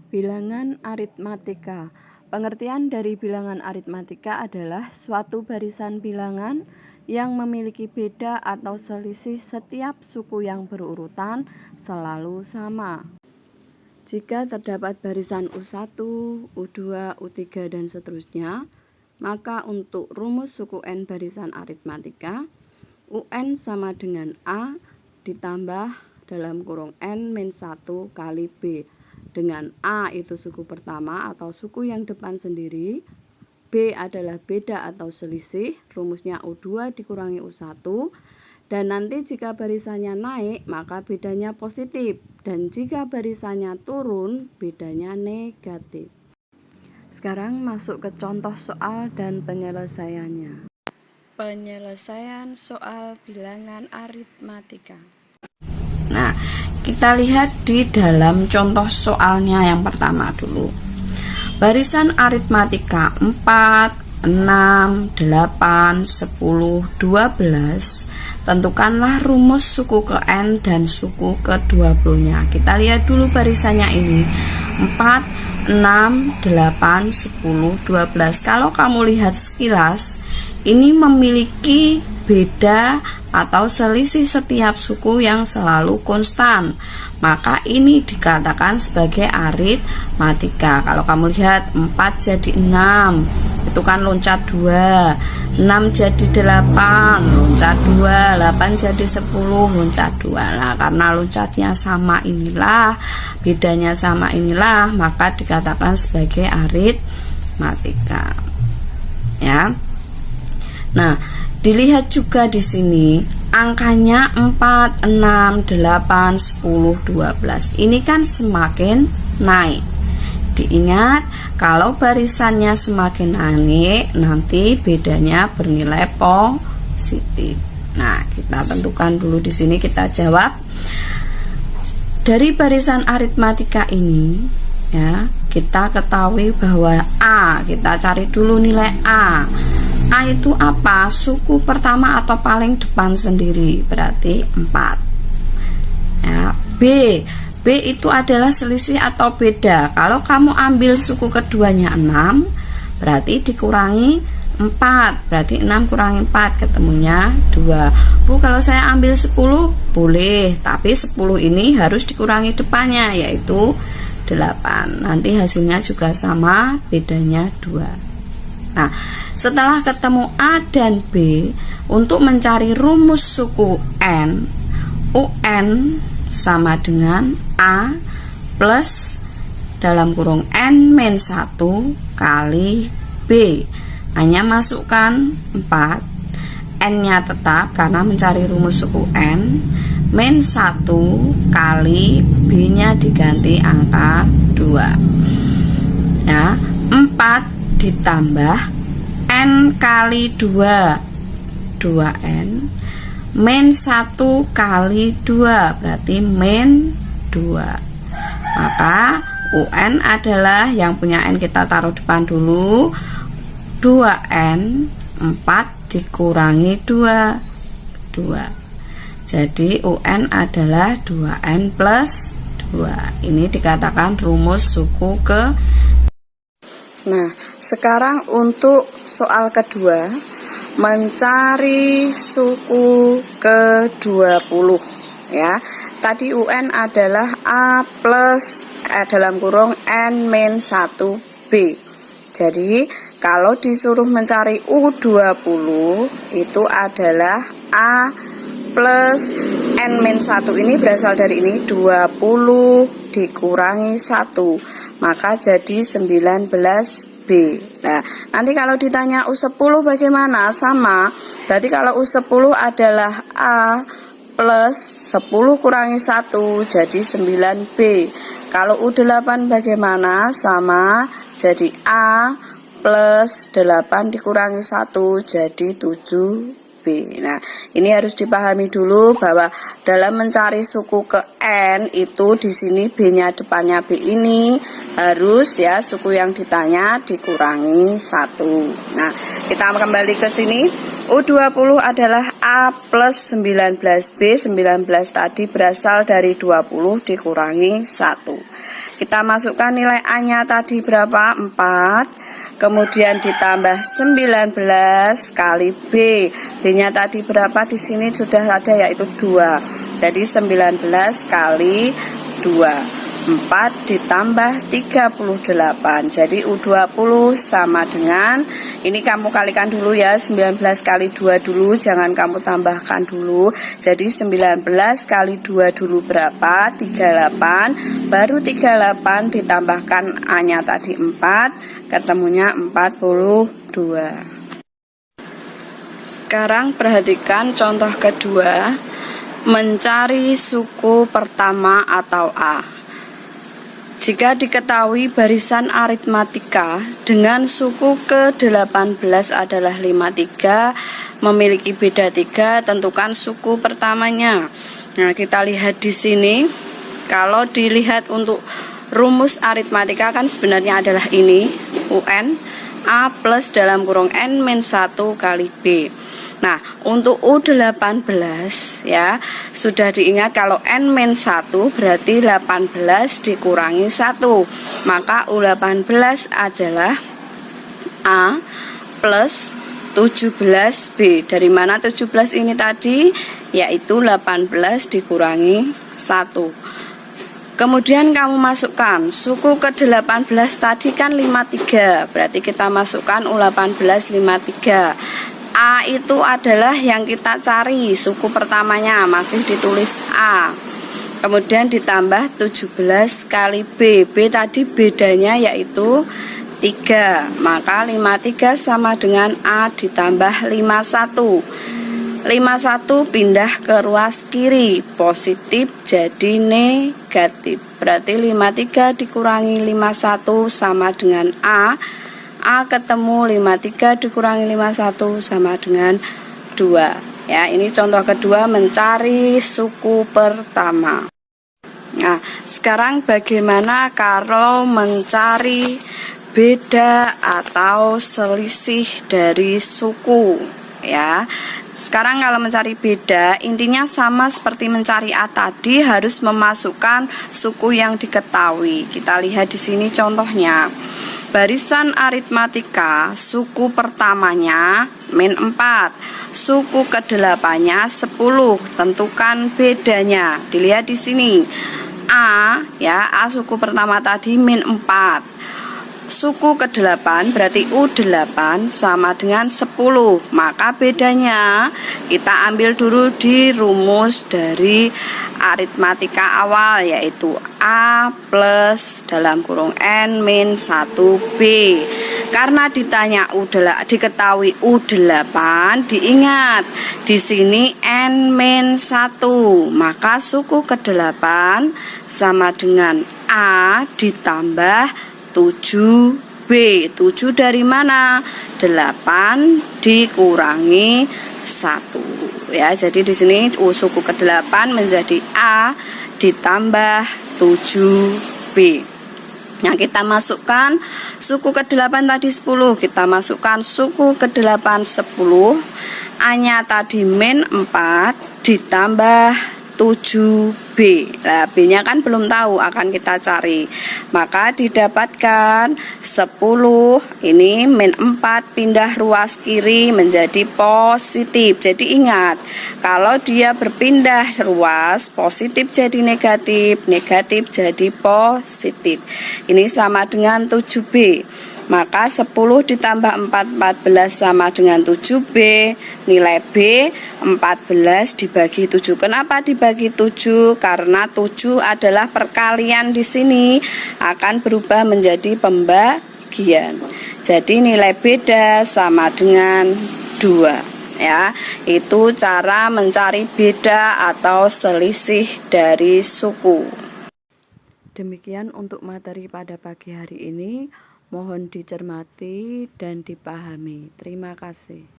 Bilangan aritmatika. Pengertian dari bilangan aritmatika adalah suatu barisan bilangan yang memiliki beda atau selisih setiap suku yang berurutan selalu sama. Jika terdapat barisan U1, U2, U3, dan seterusnya, maka untuk rumus suku N barisan aritmatika, UN sama dengan A ditambah dalam kurung N-1 kali B. Dengan A itu suku pertama atau suku yang depan sendiri, B adalah beda atau selisih, rumusnya U2 dikurangi U1, dan nanti jika barisannya naik maka bedanya positif, dan jika barisannya turun bedanya negatif. Sekarang masuk ke contoh soal dan penyelesaiannya. Penyelesaian soal bilangan aritmatika. Nah, kita lihat di dalam contoh soalnya yang pertama dulu. Barisan aritmatika 4, 6, 8, 10, 12. Tentukanlah rumus suku ke N dan suku ke 20-nya. Kita lihat dulu barisannya ini. 4, 6, 8, 10, 12. Kalau kamu lihat sekilas, ini memiliki beda atau selisih setiap suku yang selalu konstan, maka ini dikatakan sebagai aritmatika. Kalau kamu lihat 4 jadi 6, itu kan loncat 2, 6 jadi 8, loncat 2, 8 jadi 10, loncat 2. Nah, karena loncatnya sama inilah, bedanya sama inilah, maka dikatakan sebagai aritmatika. Ya. Nah, dilihat juga di sini angkanya 4, 6, 8, 10, 12. Ini kan semakin naik. Diingat, kalau barisannya semakin naik, nanti bedanya bernilai positif. Nah, kita tentukan dulu di sini, kita jawab. Dari barisan aritmatika ini, ya, kita ketahui bahwa A, kita cari dulu nilai A. A itu apa? Suku pertama atau paling depan sendiri, berarti 4. Ya, B itu adalah selisih atau beda. Kalau kamu ambil suku keduanya 6, berarti dikurangi 4, berarti 6 kurangi 4, ketemunya 2. Bu, kalau saya ambil 10, boleh, tapi 10 ini harus dikurangi depannya, yaitu 8. Nanti hasilnya juga sama, bedanya 2. Nah, setelah ketemu A dan B, untuk mencari rumus suku N, UN sama dengan A plus dalam kurung N-1 kali B. Hanya masukkan 4, N-nya tetap karena mencari rumus suku N, -1 kali B-nya diganti angka 2. Ya, 4 ditambah N kali 2, 2N, -1 kali 2, berarti -2. Maka UN adalah, yang punya N kita taruh depan dulu, 2N, 4 dikurangi 2, 2. Jadi UN adalah 2N plus 2. Ini dikatakan rumus suku ke. Nah, sekarang untuk soal kedua, mencari suku ke-20, ya. Tadi UN adalah A plus dalam kurung N-1 B. Jadi, kalau disuruh mencari U20, itu adalah A plus N-1, ini berasal dari ini, 20 dikurangi 1, maka jadi 19B. Nah, nanti kalau ditanya U10 bagaimana? Sama, berarti kalau U10 adalah A plus 10 kurangi 1, jadi 9B. Kalau U8 bagaimana? Sama, jadi A plus 8 dikurangi 1, jadi 7B. Nah, ini harus dipahami dulu bahwa dalam mencari suku ke N itu di sini B-nya depannya B ini harus, ya, suku yang ditanya dikurangi 1. Nah, kita kembali ke sini. U20 adalah A plus 19B. 19 tadi berasal dari 20 dikurangi 1. Kita masukkan nilai A-nya tadi berapa? 4. Kemudian ditambah 19 kali B. B-nya tadi berapa? Di sini sudah ada, yaitu 2. Jadi 19 kali 2. 4 ditambah 38. Jadi U20 sama dengan, ini kamu kalikan dulu ya, 19 kali 2 dulu, jangan kamu tambahkan dulu. Jadi 19 kali 2 dulu berapa? 38. Baru 38 ditambahkan A-nya tadi 4, ketemunya 42. Sekarang perhatikan contoh kedua, mencari suku pertama atau A. Jika diketahui barisan aritmatika dengan suku ke-18 adalah 53, memiliki beda 3, tentukan suku pertamanya. Nah, kita lihat di sini. Kalau dilihat untuk rumus aritmatika kan sebenarnya adalah ini, UN A plus dalam kurung N-1 kali B. Nah, untuk U18 ya, sudah diingat kalau N-1 berarti 18 dikurangi 1. Maka U18 adalah A plus 17B. Dari mana 17 ini tadi? Yaitu 18 dikurangi 1. Kemudian kamu masukkan suku ke-18 tadi kan 53. Berarti kita masukkan U18 53. A itu adalah yang kita cari, suku pertamanya masih ditulis A. Kemudian ditambah 17 kali B. B tadi bedanya yaitu 3. Maka 53 sama dengan A ditambah 51. 51 pindah ke ruas kiri, positif jadi negatif. Berarti 53 dikurangi 51 sama dengan A. A ketemu 53 dikurangi 51 sama dengan 2. Ya, ini contoh kedua mencari suku pertama. Nah, sekarang bagaimana kalau mencari beda atau selisih dari suku? Ya, sekarang kalau mencari beda, intinya sama seperti mencari A tadi, harus memasukkan suku yang diketahui. Kita lihat di sini contohnya. Barisan aritmatika, suku pertamanya min 4, suku ke-8-nya 10. Tentukan bedanya. Dilihat di sini. A ya, A suku pertama tadi min 4. Suku ke-8 berarti U8 sama dengan 10. Maka bedanya kita ambil dulu di rumus dari aritmatika awal, yaitu A plus dalam kurung N-1B. Karena ditanya diketahui U8, diingat di sini N-1, maka suku ke-8 sama dengan A ditambah 7B. 7 dari mana? 8 dikurangi 1. Ya, jadi di sini suku ke-8 menjadi A ditambah 7B. Yang kita masukkan suku ke-8 tadi 10, kita masukkan suku ke-8 10. A-nya tadi min 4 ditambah 7B. Nah, B-nya kan belum tahu, akan kita cari. Maka didapatkan 10, ini min 4 pindah ruas kiri menjadi positif. Jadi ingat, kalau dia berpindah ruas, positif jadi negatif, negatif jadi positif. Ini sama dengan 7B. Maka 10 ditambah 4, 14 sama dengan 7B. Nilai B 14 dibagi 7. Kenapa dibagi 7? Karena 7 adalah perkalian di sini, akan berubah menjadi pembagian. Jadi nilai beda sama dengan 2. Ya, itu cara mencari beda atau selisih dari suku. Demikian untuk materi pada pagi hari ini. Mohon dicermati dan dipahami. Terima kasih.